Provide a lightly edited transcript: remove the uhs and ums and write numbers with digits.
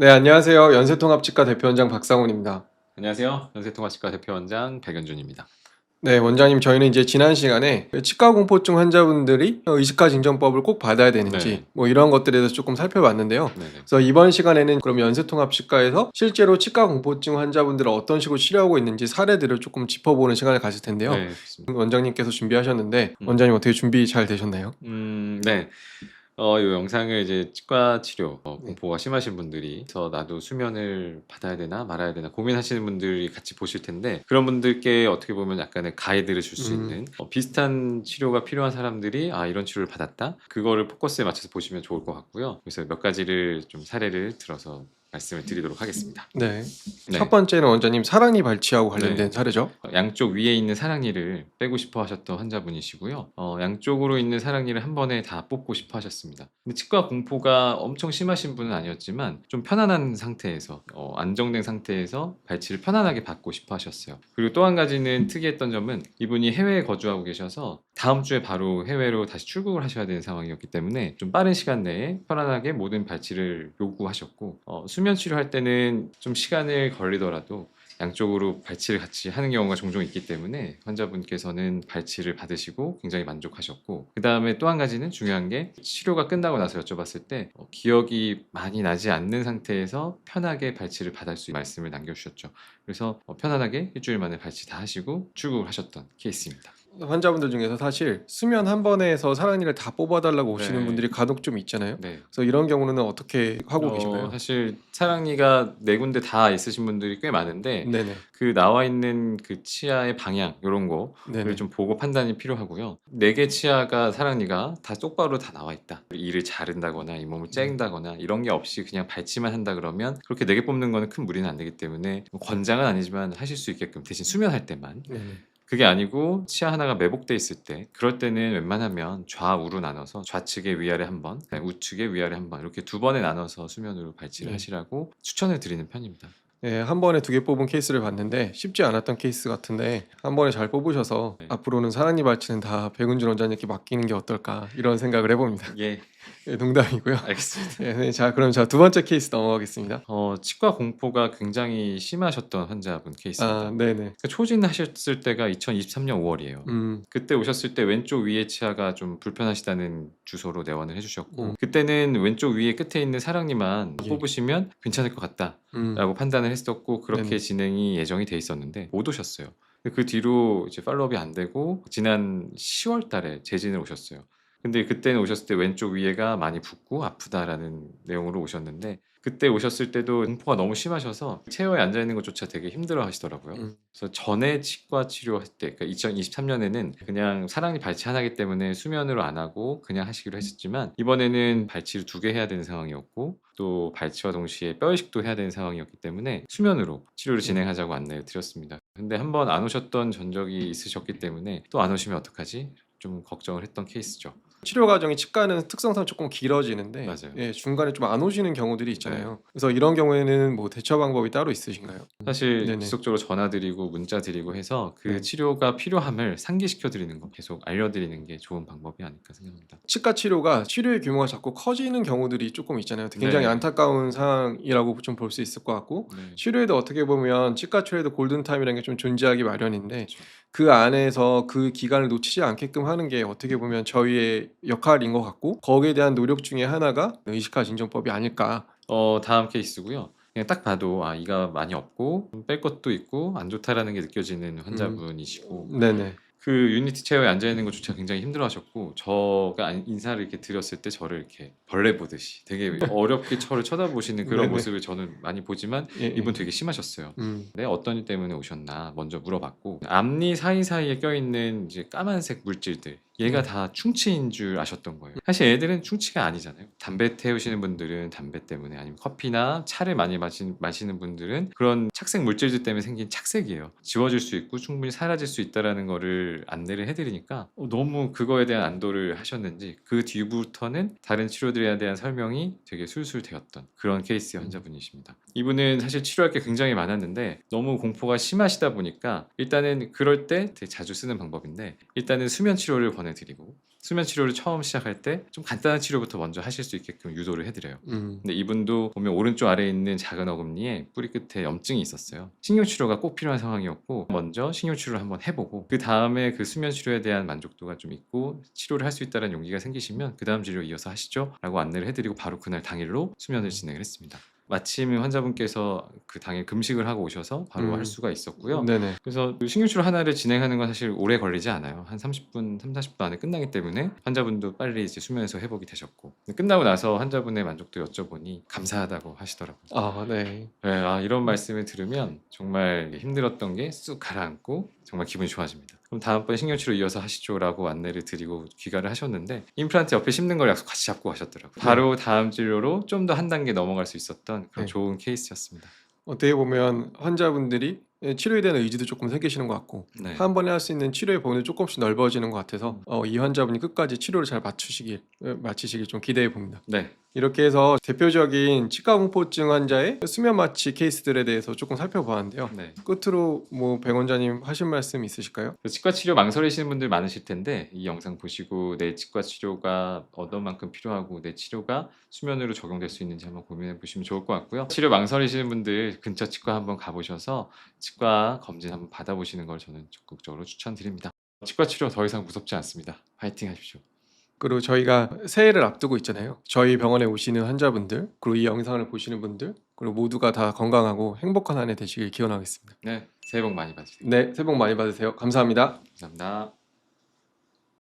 네, 안녕하세요. 연세통합치과 대표원장 박상훈입니다. 안녕하세요. 연세통합치과 대표원장 백연준입니다. 네, 원장님, 저희는 이제 지난 시간에 치과 공포증 환자분들이 의식화 진정법을 꼭 받아야 되는지 네. 이런 것들에 대해서 조금 살펴봤는데요. 네네. 그래서 이번 시간에는 그럼 연세통합치과에서 실제로 치과 공포증 환자분들을 어떤 식으로 치료하고 있는지 사례들을 조금 짚어보는 시간을 가질 텐데요. 네, 좋습니다. 원장님께서 준비하셨는데 음, 원장님 어떻게 준비 잘 되셨나요? 네. 이 영상을 이제 치과 치료 네. 공포가 심하신 분들이 나도 수면을 받아야 되나 말아야 되나 고민하시는 분들이 같이 보실 텐데 그런 분들께 어떻게 보면 약간의 가이드를 줄 수 음, 있는 비슷한 치료가 필요한 사람들이 이런 치료를 받았다 그거를 포커스에 맞춰서 보시면 좋을 것 같고요. 그래서 몇 가지를 좀 사례를 들어서 말씀을 드리도록 하겠습니다. 네. 첫 네. 번째는 원장님 사랑니 발치하고 네. 관련된 사례죠? 양쪽 위에 있는 사랑니를 빼고 싶어 하셨던 환자분이시고요. 양쪽으로 있는 사랑니를 한 번에 다 뽑고 싶어 하셨습니다. 근데 치과 공포가 엄청 심하신 분은 아니었지만 좀 편안한 상태에서 안정된 상태에서 발치를 편안하게 받고 싶어 하셨어요. 그리고 또 한 가지는 특이했던 점은 이분이 해외에 거주하고 계셔서 다음 주에 바로 해외로 다시 출국을 하셔야 되는 상황이었기 때문에 좀 빠른 시간 내에 편안하게 모든 발치를 요구하셨고 수면 치료할 때는 좀 시간을 걸리더라도 양쪽으로 발치를 같이 하는 경우가 종종 있기 때문에 환자분께서는 발치를 받으시고 굉장히 만족하셨고 그 다음에 또 한 가지는 중요한 게 치료가 끝나고 나서 여쭤봤을 때 기억이 많이 나지 않는 상태에서 편하게 발치를 받을 수 있는 말씀을 남겨주셨죠. 그래서 편안하게 일주일 만에 발치 다 하시고 출국을 하셨던 케이스입니다. 환자분들 중에서 사실 수면 한 번에서 사랑니를 다 뽑아달라고 오시는 네, 분들이 간혹 좀 있잖아요. 네. 그래서 이런 경우는 어떻게 하고 계신가요? 사실 사랑니가 네 군데 다 있으신 분들이 꽤 많은데 네네. 그 나와 있는 그 치아의 방향 요런 거를 네네. 좀 보고 판단이 필요하고요. 네 개 치아가 사랑니가 다 똑바로 다 나와 있다. 이를 자른다거나 잇몸을 째린다거나 이런 게 없이 그냥 발치만 한다 그러면 그렇게 네 개 뽑는 거는 큰 무리는 안 되기 때문에 뭐 권장은 아니지만 하실 수 있게끔 대신 수면할 때만 네네. 그게 아니고 치아 하나가 매복돼 있을 때 그럴 때는 웬만하면 좌우로 나눠서 좌측에 위아래 한 번, 우측에 위아래 한 번 이렇게 두 번에 나눠서 수면으로 발치를 네. 하시라고 추천을 드리는 편입니다. 네, 한 번에 두 개 뽑은 케이스를 봤는데 쉽지 않았던 케이스 같은데 한 번에 잘 뽑으셔서 네. 앞으로는 사랑니 발치는 다 백은준 원장님께 맡기는 게 어떨까 이런 생각을 해봅니다. 예, 네, 농담이고요. 알겠습니다. 네, 네, 자, 그럼 두 번째 케이스 넘어가겠습니다. 치과 공포가 굉장히 심하셨던 환자분 아, 케이스입니다. 네네. 초진하셨을 때가 2023년 5월이에요. 음, 그때 오셨을 때 왼쪽 위에 치아가 좀 불편하시다는 주소로 내원을 해주셨고 음, 그때는 왼쪽 위에 끝에 있는 사랑니만 예. 뽑으시면 괜찮을 것 음, 같다라고 판단을 했었고 그렇게 네네. 진행이 예정이 돼 있었는데 못 오셨어요. 그 뒤로 이제 팔로업이 안 되고 지난 10월 달에 재진을 오셨어요. 근데 그때는 오셨을 때 왼쪽 위에가 많이 붓고 아프다라는 내용으로 오셨는데 그때 오셨을 때도 공포가 너무 심하셔서 체어에 앉아 있는 것조차 되게 힘들어 하시더라고요. 음, 그래서 전에 치과 치료할 때, 그러니까 2023년에는 그냥 사랑니 발치 하나이기 때문에 수면으로 안 하고 그냥 하시기로 했었지만 이번에는 발치를 두 개 해야 되는 상황이었고 또 발치와 동시에 뼈 이식도 해야 되는 상황이었기 때문에 수면으로 치료를 네. 진행하자고 안내를 드렸습니다. 근데 한번 안 오셨던 전적이 있으셨기 때문에 또 안 오시면 어떡하지? 좀 걱정을 했던 케이스죠. 치료 과정이 치과는 특성상 조금 길어지는데 맞아요. 예, 중간에 좀 안 오시는 경우들이 네. 있잖아요. 그래서 이런 경우에는 뭐 대처 방법이 따로 있으신가요? 사실 네네. 지속적으로 전화 드리고 문자 드리고 해서 그 네. 치료가 필요함을 상기시켜 드리는 거 계속 알려드리는 게 좋은 방법이 아닐까 생각합니다. 치과 치료가 치료의 규모가 자꾸 커지는 경우들이 조금 있잖아요. 굉장히 네. 안타까운 상황이라고 좀 볼 수 있을 것 같고 네. 치료에도 어떻게 보면 치과 치료에도 골든타임이라는 게 좀 존재하기 마련인데 그쵸. 그 안에서 그 기간을 놓치지 않게끔 하는 게 어떻게 보면 저희의 역할인 것 같고 거기에 대한 노력 중에 하나가 의식화 진정법이 아닐까. 다음 케이스고요. 그냥 딱 봐도 이가 많이 없고 뺄 것도 있고 안 좋다라는 게 느껴지는 음. 환자분이시고 네네. 그 유니티 체어에 앉아 있는 것조차 굉장히 힘들어하셨고 저가 인사를 이렇게 드렸을 때 저를 이렇게 벌레 보듯이 되게 어렵게 저를 쳐다보시는 그런 네네. 모습을 저는 많이 보지만 예예. 이분 되게 심하셨어요. 음. 네, 어떤 일 때문에 오셨나 먼저 물어봤고 앞니 사이사이에 껴있는 이제 까만색 물질들 얘가 네. 다 충치인 줄 아셨던 거예요. 사실 애들은 충치가 아니잖아요. 담배 태우시는 분들은 담배 때문에 아니면 커피나 차를 많이 마시는 분들은 그런 착색 물질들 때문에 생긴 착색이에요. 지워질 수 있고 충분히 사라질 수 있다라는 거를 안내를 해드리니까 너무 그거에 대한 안도를 하셨는지 그 뒤부터는 다른 치료들에 대한 설명이 되게 술술 되었던 그런 케이스의 음. 환자분이십니다. 이분은 사실 치료할 게 굉장히 많았는데 너무 공포가 심하시다 보니까 일단은 그럴 때 되게 자주 쓰는 방법인데, 일단은 수면 치료를 권해드리고, 수면 치료를 처음 시작할 때 좀 간단한 치료부터 먼저 하실 수 있게끔 유도를 해드려요. 근데 이분도 보면 오른쪽 아래에 있는 작은 어금니에 뿌리 끝에 염증이 있었어요. 신경치료가 꼭 필요한 상황이었고 먼저 신경치료를 한번 해보고 그 다음에 그 수면치료에 대한 만족도가 좀 있고 치료를 할 수 있다는 용기가 생기시면 그 다음 치료 이어서 하시죠 라고 안내를 해드리고 바로 그날 당일로 수면을 진행을 했습니다. 마침 환자분께서 그 당일 금식을 하고 오셔서 바로 할 수가 있었고요. 네네. 그래서 그 신경치료 하나를 진행하는 건 사실 오래 걸리지 않아요. 한 30분, 3, 40분 안에 끝나기 때문에 환자분도 빨리 이제 수면에서 회복이 되셨고, 끝나고 나서 환자분의 만족도 여쭤보니 감사하다고 하시더라고요. 아, 네. 네, 이런 말씀을 들으면 정말 힘들었던 게 쑥 가라앉고 정말 기분이 좋아집니다. 그럼 다음번에 신경치료 이어서 하시죠라고 안내를 드리고 귀가를 하셨는데, 임플란트 옆에 심는 걸 약속 같이 잡고 가셨더라고요. 바로 다음 진료로 좀 더 한 단계 넘어갈 수 있었던 그런 네. 좋은 케이스였습니다. 어떻게 보면 환자분들이 치료에 대한 의지도 조금 생기시는 것 같고 네. 한 번에 할 수 있는 치료의 범위도 조금씩 넓어지는 것 같아서 이 환자분이 끝까지 치료를 잘 마치시길 좀 기대해 봅니다. 네. 이렇게 해서 대표적인 치과공포증 환자의 수면 마취 케이스들에 대해서 조금 살펴보았는데요. 네. 끝으로 뭐 백 원장님 하실 말씀 있으실까요? 치과 치료 망설이시는 분들 많으실 텐데, 이 영상 보시고 내 치과 치료가 어떤 만큼 필요하고 내 치료가 수면으로 적용될 수 있는지 한번 고민해 보시면 좋을 것 같고요. 치료 망설이시는 분들 근처 치과 한번 가보셔서 치과 검진 한번 받아보시는 걸 저는 적극적으로 추천드립니다. 치과 치료 더 이상 무섭지 않습니다. 파이팅 하십시오. 그리고 저희가 새해를 앞두고 있잖아요. 저희 병원에 오시는 환자분들, 그리고 이 영상을 보시는 분들, 그리고 모두가 다 건강하고 행복한 한 해 되시길 기원하겠습니다. 네, 새해 복 많이 받으세요. 네, 새해 복 많이 받으세요. 감사합니다. 감사합니다.